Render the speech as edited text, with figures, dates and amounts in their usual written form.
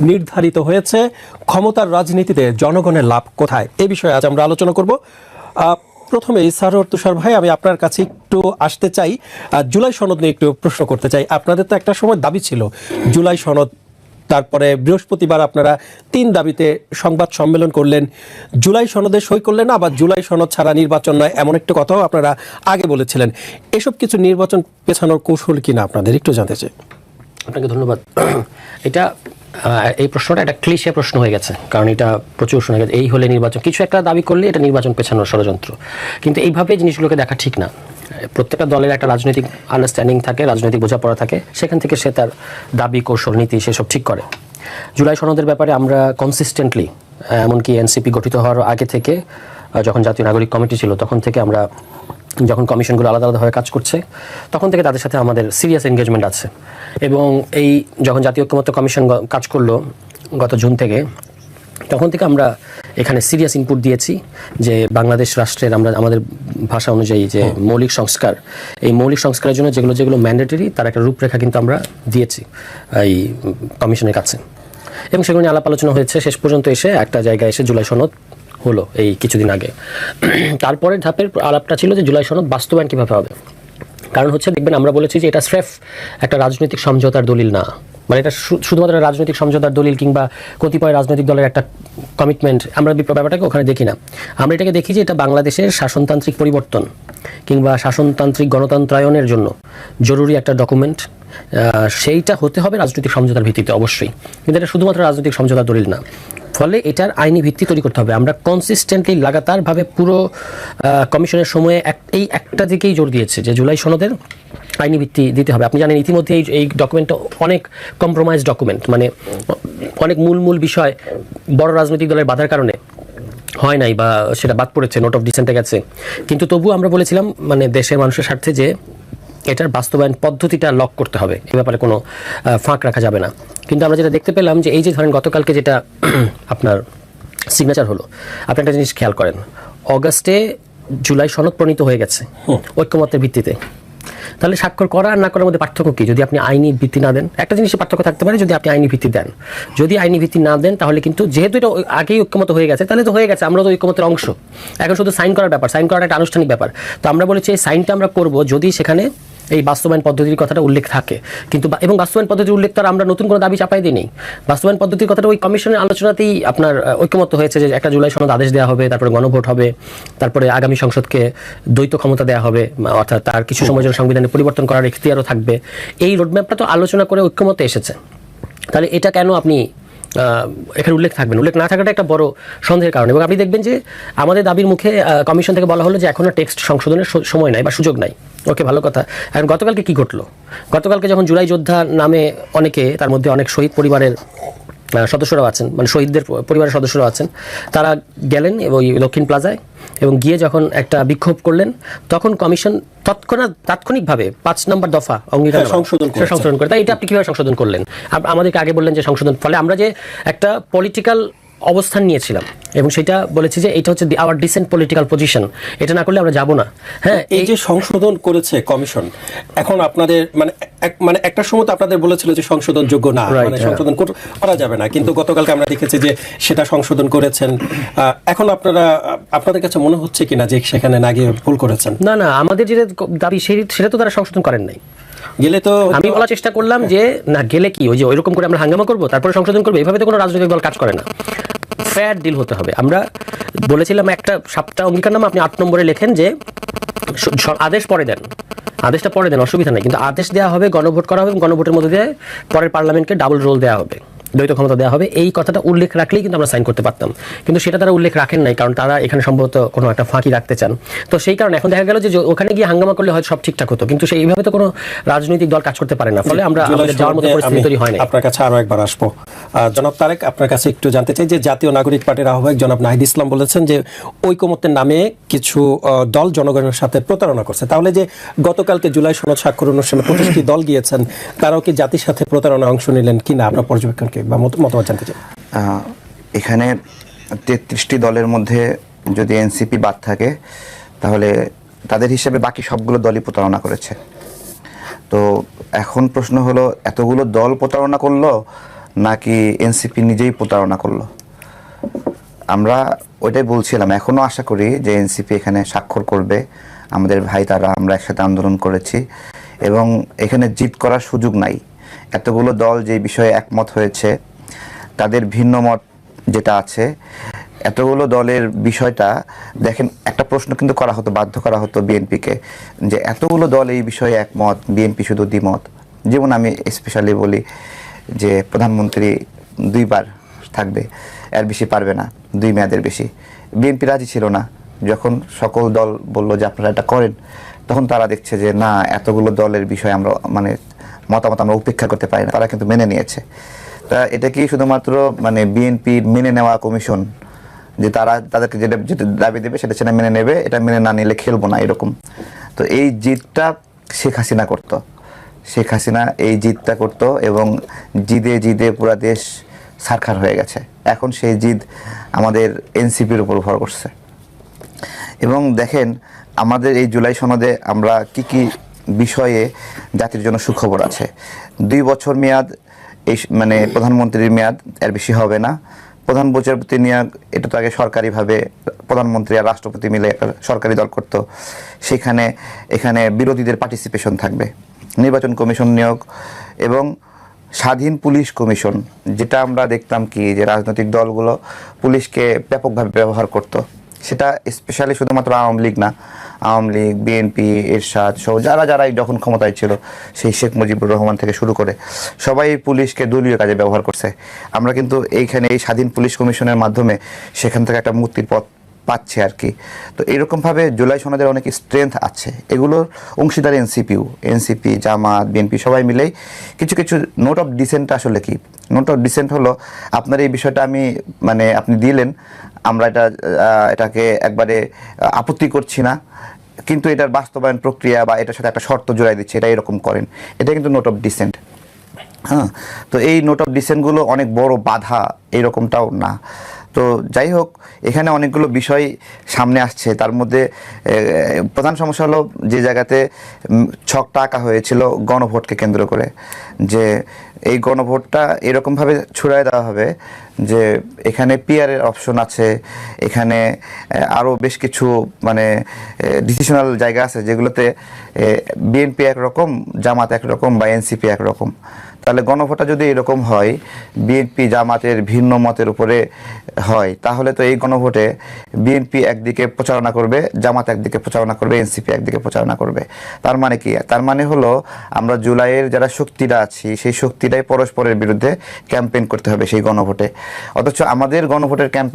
নির্ধারিত হয়েছে, ক্ষমতার রাজনীতিতে জনগণের লাভ কোথায়, এ বিষয়ে আজ আমরা আলোচনা করব। প্রথমে সারোয়ার তুষার ভাই, আমি আপনার কাছে একটু আসতে চাই, জুলাই সনদ নিয়ে একটু প্রশ্ন করতে চাই। আপনাদের তো একটা সময় দাবি ছিল জুলাই সনদ, তারপরে বৃহস্পতিবার আপনারা 3 দাবিতে সংবাদ সম্মেলন করলেন, জুলাই সনদে সই করলেন না, আবার জুলাই সনদ ছাড়া নির্বাচন নয়, এমন একটা কথাও আপনারা আগে বলেছিলেন। এসব কিছু নির্বাচন পেছানোর কৌশল কিনা আপনাদের একটু জানতে চাই। আপনাকে ধন্যবাদ। এই প্রশ্নটা একটা ক্লিশে প্রশ্ন হয়ে গেছে, কারণ এটা প্রচুর শোনা গেছে এই হলে নির্বাচন, কিছু একটা দাবি করলে এটা নির্বাচন পেছানোর ষড়যন্ত্র। কিন্তু এইভাবে জিনিসগুলোকে দেখা ঠিক না। প্রত্যেকটা দলের একটা রাজনৈতিক আন্ডারস্ট্যান্ডিং থাকে, রাজনৈতিক বোঝাপড়া থাকে, সেখান থেকে সে তার দাবি, কৌশল, নীতি সেসব ঠিক করে। জুলাই সনদের ব্যাপারে আমরা কনসিস্টেন্টলি, এমনকি এনসিপি গঠিত হওয়ার আগে থেকে, যখন জাতীয় নাগরিক কমিটি ছিল তখন থেকে আমরা, যখন কমিশনগুলো আলাদা আলাদাভাবে কাজ করছে তখন থেকে তাদের সাথে আমাদের সিরিয়াস এনগেজমেন্ট আছে। এবং এই যখন জাতীয় ঐক্যমত্য কমিশন কাজ করলো গত জুন থেকে, তখন থেকে আমরা এখানে সিরিয়াস ইনপুট দিয়েছি যে বাংলাদেশ রাষ্ট্রের আমরা আমাদের ভাষা অনুযায়ী যে মৌলিক সংস্কার, এই মৌলিক সংস্কারের জন্য যেগুলো যেগুলো ম্যান্ডেটরি তার একটা রূপরেখা কিন্তু আমরা দিয়েছি এই কমিশনের কাছে, এবং সেগুলো নিয়ে আলাপ আলোচনা হয়েছে। শেষ পর্যন্ত এসে একটা জায়গায় এসে জুলাই সনদ হলো এই কিছুদিন আগে। তারপরে ধাপের আলাপটা ছিল যে জুলাই সনদ বাস্তবায়ন কীভাবে হবে। কারণ হচ্ছে দেখবেন, আমরা বলেছি যে এটা স্রেফ একটা রাজনৈতিক সমঝোতার দলিল না, মানে এটা শুধুমাত্র রাজনৈতিক সমঝোতার দলিল কিংবা কতিপয় রাজনৈতিক দলের একটা কমিটমেন্ট, আমরা ব্যাপারটাকে ওখানে দেখি না। আমরা এটাকে দেখি যে এটা বাংলাদেশের শাসনতান্ত্রিক পরিবর্তন কিংবা শাসনতান্ত্রিক গণতন্ত্রায়নের জন্য জরুরি একটা ডকুমেন্ট। সেইটা হতে হবে রাজনৈতিক সমঝোতার ভিত্তিতে অবশ্যই, কিন্তু এটা শুধুমাত্র রাজনৈতিক সমঝোতার দলিল না। ফলে এটার আইনি ভিত্তি তৈরি করতে হবে। আমরা কনসিস্টেন্টলি লাগাতারভাবে পুরো কমিশনের সময়ে এই একটা দিকেই জোর দিয়েছে যে জুলাই সনদের আইনি ভিত্তি দিতে হবে। আপনি জানেন ইতিমধ্যে এই ডকুমেন্টটা অনেক কম্প্রোমাইজ ডকুমেন্ট, মানে অনেক মূল বিষয় বড় রাজনৈতিক দলের বাধার কারণে হয় নাই বা সেটা বাদ পড়েছে, নোট অফ ডিসেন্টে গেছে। কিন্তু তবুও আমরা বলেছিলাম মানে দেশের মানুষের স্বার্থে যে এটার বাস্তবায়ন পদ্ধতিটা লক করতে হবে, এ ব্যাপারে কোনো ফাঁক রাখা যাবে না। কিন্তু আমরা যেটা দেখতে পেলাম যে এই যে ধরেন গতকালকে যেটা আপনার সিগনেচার হলো, আপনি একটা জিনিস খেয়াল করেন, অগাস্টে জুলাই সনদ প্রণীত হয়ে গেছে ঐক্যমত্যের ভিত্তিতে। তাহলে স্বাক্ষর করা আর না করার মধ্যে পার্থক্য কি? যদি আপনি আইনি ভিত্তি না দেন, একটা জিনিসের পার্থক্য থাকতে পারে যদি আপনি আইনি ভিত্তি দেন। যদি আইনি ভিত্তি না দেন তাহলে কিন্তু যেহেতু এটা আগেই ঐক্যমত হয়ে গেছে, তাহলে তো হয়ে গেছে, আমরা তো ঐক্যমতের অংশ। এখন শুধু সাইন করার ব্যাপার, সাইন করাটা একটা আনুষ্ঠানিক ব্যাপার। তো আমরা বলেছি এই সাইনটা আমরা করব যদি সেখানে এই বাস্তবায়ন পদ্ধতির কথাটা উল্লেখ থাকে। কিন্তু এবং বাস্তবায়ন পদ্ধতির উল্লেখ তো আমরা নতুন কোনো দাবি চাপাই দিই নেই। বাস্তবায়ন পদ্ধতির কথাটা ওই কমিশনের আলোচনাতেই আপনার ঐক্যমত্য হয়েছে যে একটা জুলাই সনদ আদেশ দেওয়া হবে, তারপরে গণভোট হবে, তারপরে আগামী সংসদকে দ্বৈত ক্ষমতা দেওয়া হবে, অর্থাৎ তার কিছু সময়ের জন্য সংবিধানে পরিবর্তন করার এখতিয়ারও থাকবে। এই রোডম্যাপটা তো আলোচনা করে ঐক্যমত্যে এসেছে। তাহলে এটা কেন আপনি এখানে উল্লেখ থাকবেন? উল্লেখ না থাকাটা একটা বড় সন্দেহের কারণ। এবং আপনি দেখবেন যে আমাদের দাবির মুখে কমিশন থেকে বলা হলো যে এখনও টেক্সট সংশোধনের সময় নাই বা সুযোগ নাই। ওকে, ভালো কথা। এখন গতকালকে কি ঘটলো? গতকালকে যখন জুলাই যোদ্ধা নামে অনেকে, তার মধ্যে অনেক শহীদ পরিবারের সদস্যরাও আছেন, মানে শহীদদের পরিবারের সদস্যরাও আছেন, তারা গেলেন ওই দক্ষিণ প্লাজায় এবং গিয়ে যখন একটা বিক্ষোভ করলেন, তখন কমিশন তাৎক্ষণিকভাবে 5 নম্বর দফা অঙ্গীকার সংশোধন করে। তাই এটা আপনি কীভাবে সংশোধন করলেন? আমাদেরকে আগে বললেন যে সংশোধন, ফলে আমরা যে একটা পলিটিক্যাল অবস্থান নিয়েছিলাম এবং সেটা বলেছি যে এটা হচ্ছে আওয়ার ডিসেন্ট পলিটিক্যাল পজিশন, এটা না করলে আমরা যাব না। হ্যাঁ, এই যে সংশোধন করেছে কমিশন, এখন আপনাদের মানে একটা সময় তো আপনাদের বলেছিল যে সংশোধন যোগ্য না, মানে সংশোধন করা যাবে না, কিন্তু গতকালকে আমরা দেখেছি যে সেটা সংশোধন করেছেন। এখন আপনাদের কাছে মনে হচ্ছে কিনা যে সেখানে না গিয়ে ভুল করেছেন? না, আমাদের যেটা দাবি সেটা তো তারা সংশোধন করেন নাই। গেলে তো আমি বলার চেষ্টা করলাম যে না, গেলে কি ওই যে ওইরকম করে আমরা হাঙ্গামা করবো তারপরে সংশোধন করবো, এভাবে তো কোনো রাজনৈতিক দল কাজ করে না। ফেয়ার ডিল হতে হবে। আমরা বলেছিলাম একটা 7টা অঙ্গীকারনামা আপনি 8 নম্বরে লেখেন যে আদেশ পরে দেন, আদেশটা পরে দেন, অসুবিধা নেই, কিন্তু আদেশ দেওয়া হবে, গণভোট করা হবে এবং গণভোটের মধ্যে দিয়ে পরের পার্লামেন্টকে ডাবল রোল দেওয়া হবে, দ্বৈত ক্ষমতা দেওয়া হবে। এই কথাটা উল্লেখ রাখলেই কিন্তু আমরা সাইন করতে পারতাম, কিন্তু সেটা তারা উল্লেখ রাখেন নাই, কারণ তারা এখানে সম্ভবত কোনো একটা ফাঁকি রাখতে চান। তো সেই কারণে এখন দেখা গেল যে ওখানে গিয়ে হাঙ্গামা করলে হয়তো সব ঠিকঠাক হতো, কিন্তু সেইভাবে তো কোনো রাজনৈতিক দল কাজ করতে পারে না। ফলে আমরা যাওয়ার মতো পরিস্থিতি তৈরি হয় না। আপনার কাছে আরো একবার আসবো। জনাব তারেক, আপনার কাছে একটু জানতে চাই যে জাতীয় নাগরিক পার্টির আহ্বায়ক জনাব নাহিদ ইসলাম বলেছেন যে ঐকমত্যের নামে কিছু দল জনগণের সাথে প্রতারণা করছে। তাহলে যে গতকালকে জুলাই সনদ স্বাক্ষর অনুষ্ঠানে 25টি দল গিয়েছেন, তারাও কি জাতির সাথে প্রতারণা অংশ নিলেন কিনা আপনার পর্যবেক্ষণকে বা মতামত জানতে চাই। এখানে 33টি দলের মধ্যে যদি এনসিপি বাদ থাকে তাহলে তাদের হিসেবে বাকি সবগুলো দলই প্রতারণা করেছে। তো এখন প্রশ্ন হলো, এতগুলো দল প্রতারণা করলো নাকি এনসিপি নিজেই প্রতারণা করলো? আমরা ওইটাই বলছিলাম, এখনও আশা করি যে এনসিপি এখানে স্বাক্ষর করবে। আমাদের ভাই তারা, আমরা একসাথে আন্দোলন করেছি এবং এখানে জিত করার সুযোগ নাই। এতগুলো দল যে বিষয়ে একমত হয়েছে, তাদের ভিন্ন মত যেটা আছে, এতগুলো দলের বিষয়টা দেখেন, একটা প্রশ্ন কিন্তু করা হতো, বাধ্য করা হতো বিএনপিকে যে এতগুলো দল এই বিষয়ে একমত, বিএনপি শুধু দ্বিমত। যেমন আমি স্পেশালি বলি যে প্রধানমন্ত্রী 2 বার থাকবে, এর বেশি পারবে না, 2 মেয়াদের বেশি। বিএনপি রাজি ছিল না। যখন সকল দল বলল যে আপনারা এটা করেন, তখন তারা দেখছে যে না, এতগুলো দলের বিষয়ে আমরা মানে মতামত আমরা উপেক্ষা করতে পারি না, তারা কিন্তু মেনে নিয়েছে। তা এটা কি শুধুমাত্র মানে বিএনপি মেনে নেওয়া কমিশন, যে তারা তাদেরকে যেটা যেটা দাবি দেবে সেটা সেটা মেনে নেবে, এটা মেনে না নিলে খেলবো না, এরকম? তো এই জিতটা শেখ হাসিনা করতো, শেখ হাসিনা এই জিদটা করতো এবং জিদে জিদে পুরা দেশ সারখার হয়ে গেছে। এখন সেই জিদ আমাদের এনসিপির উপর ভর করছে। এবং দেখেন, আমাদের এই জুলাই সনদে আমরা কি কি বিষয়ে জাতির জন্য সুখবর আছে। 2 বছর মেয়াদ, এই মানে প্রধানমন্ত্রীর মেয়াদ, এর বেশি হবে না। প্রধান বিচারপতি নিয়োগ, এটা তো আগে সরকারিভাবে প্রধানমন্ত্রী আর রাষ্ট্রপতি মিলে একটা সরকারি দল করতো, সেখানে এখানে বিরোধীদের পার্টিসিপেশন থাকবে। নির্বাচন কমিশন নিয়োগ এবং স্বাধীন পুলিশ কমিশন, যেটা আমরা দেখতাম কি যে রাজনৈতিক দলগুলো পুলিশকে ব্যাপকভাবে ব্যবহার করত, সেটা স্পেশালি শুধুমাত্র আওয়ামী লীগ না, আওয়ামী লীগ, বিএনপি, এরশাদ সহ যারাই যখন ক্ষমতায় ছিল, সেই শেখ মুজিবুর রহমান থেকে শুরু করে সবাই পুলিশকে দলীয় কাজে ব্যবহার করছে। আমরা কিন্তু এইখানে এই স্বাধীন পুলিশ কমিশনের মাধ্যমে সেখান থেকে একটা মুক্তির পথ পাচ্ছে আর কি। তো এরকমভাবে জুলাই সনদের অনেক স্ট্রেংথ আছে, এগুলোর অংশীদার এনসিপি, জামাত, বিএনপি সবাই মিলেই কিছু কিছু নোট অফ ডিসেন্ট। আসলে কি নোট অফ ডিসেন্ট হলো, আপনার এই বিষয়টা আমি মানে আপনি দিলেন, আমরা এটাকে একবারে আপত্তি করছি না, কিন্তু এটার বাস্তবায়ন প্রক্রিয়া বা এটার সাথে একটা শর্ত জোড়াই দিচ্ছে, এটা এরকম করেন, এটা কিন্তু নোট অফ ডিসেন্ট। হ্যাঁ, তো এই নোট অফ ডিসেন্টগুলো অনেক বড় বাধা এরকমটাও না। তো যাই হোক, এখানে অনেকগুলো বিষয় সামনে আসছে। তার মধ্যে প্রধান সমস্যা হলো যে জায়গাতে ছকটা আঁকা হয়েছিল গণভোটকে কেন্দ্র করে, যে এই গণভোটটা এরকমভাবে ছুড়ায় দেওয়া হবে যে এখানে পিআরের অপশন আছে, এখানে আরও বেশ কিছু মানে ডিসিশনাল জায়গা আছে যেগুলোতে বিএনপি একরকম, জামাত একরকম বা এনসিপি একরকম। তাহলে গণভোটটা যদি এরকম হয়, বিএনপি জামাতের ভিন্ন মতের উপরে হয়, তাহলে তো এই গণভোটে বিএনপি একদিকে প্রচারণা করবে, জামাত একদিকে প্রচারণা করবে, এনসিপি একদিকে প্রচারণা করবে। তার মানে কি? তার মানে হলো আমরা জুলাইয়ের যারা শক্তিরা আছি, সেই শক্তিটাই পরস্পরের বিরুদ্ধে ক্যাম্পেইন করতে হবে সেই গণভোটে। অথচ আমাদের গণভোটের ক্যাম্পেইন